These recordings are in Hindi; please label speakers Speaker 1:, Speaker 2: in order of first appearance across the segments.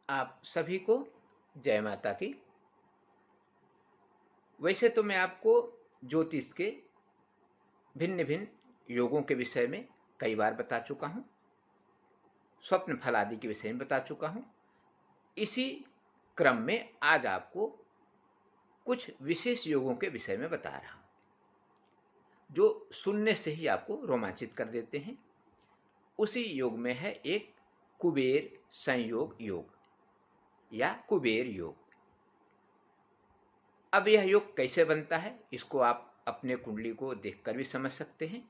Speaker 1: आप सभी को जय माता की। वैसे तो मैं आपको ज्योतिष के भिन्न भिन्न योगों के विषय में कई बार बता चुका हूँ, स्वप्न फल आदि के विषय में बता चुका हूँ। इसी क्रम में आज आपको कुछ विशेष योगों के विषय में बता रहा हूँ, जो सुनने से ही आपको रोमांचित कर देते हैं। उसी योग में है एक कुबेर संयोग योग या कुबेर योग। अब यह योग कैसे बनता है, इसको आप अपने कुंडली को देखकर भी समझ सकते हैं,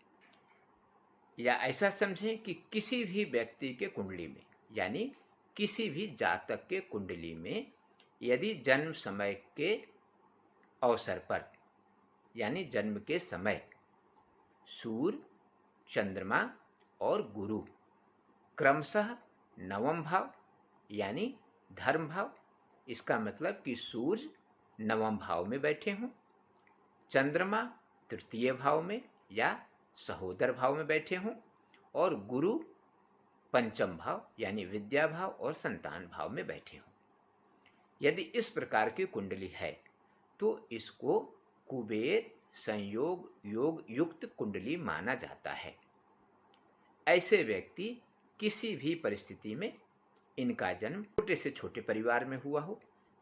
Speaker 1: या ऐसा समझें कि किसी भी व्यक्ति के कुंडली में, यानी किसी भी जातक के कुंडली में यदि जन्म समय के अवसर पर, यानी जन्म के समय सूर्य, चंद्रमा और गुरु क्रमशः नवम भाव यानी धर्म भाव, इसका मतलब कि सूर्य नवम भाव में बैठे हों, चंद्रमा तृतीय भाव में या सहोदर भाव में बैठे हों, और गुरु पंचम भाव यानी विद्या भाव और संतान भाव में बैठे हों। यदि इस प्रकार की कुंडली है तो इसको कुबेर संयोग योग युक्त कुंडली माना जाता है। ऐसे व्यक्ति किसी भी परिस्थिति में, इनका जन्म छोटे से छोटे परिवार में हुआ हो,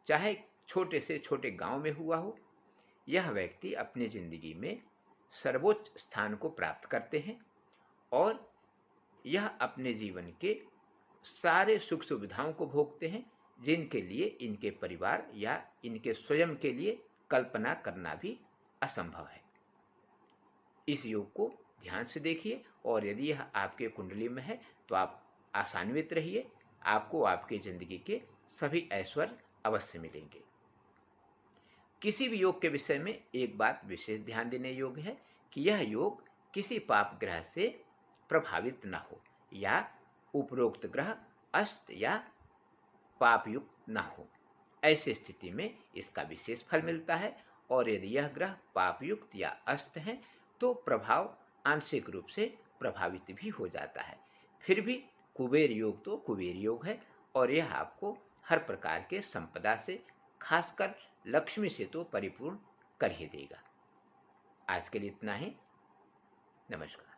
Speaker 1: चाहे छोटे से छोटे गांव में हुआ हो, यह व्यक्ति अपनी जिंदगी में सर्वोच्च स्थान को प्राप्त करते हैं और यह अपने जीवन के सारे सुख सुविधाओं को भोगते हैं, जिनके लिए इनके परिवार या इनके स्वयं के लिए कल्पना करना भी असंभव है। इस योग को ध्यान से देखिए, और यदि यह आपके कुंडली में है तो आप आशान्वित रहिए, आपको आपकी जिंदगी के सभी ऐश्वर्य अवश्य मिलेंगे। किसी भी योग के विषय में एक बात विशेष ध्यान देने योग्य है कि यह योग किसी पाप ग्रह से प्रभावित न हो, या उपरोक्त ग्रह अस्त या पाप युक्त न हो। ऐसी स्थिति में इसका विशेष फल मिलता है, और यदि यह ग्रह पाप युक्त या अस्त है तो प्रभाव आंशिक रूप से प्रभावित भी हो जाता है। फिर भी कुबेर योग तो कुबेर योग है, और यह आपको हर प्रकार के संपदा से, खासकर लक्ष्मी से तो परिपूर्ण कर ही देगा। आज के लिए इतना ही। नमस्कार।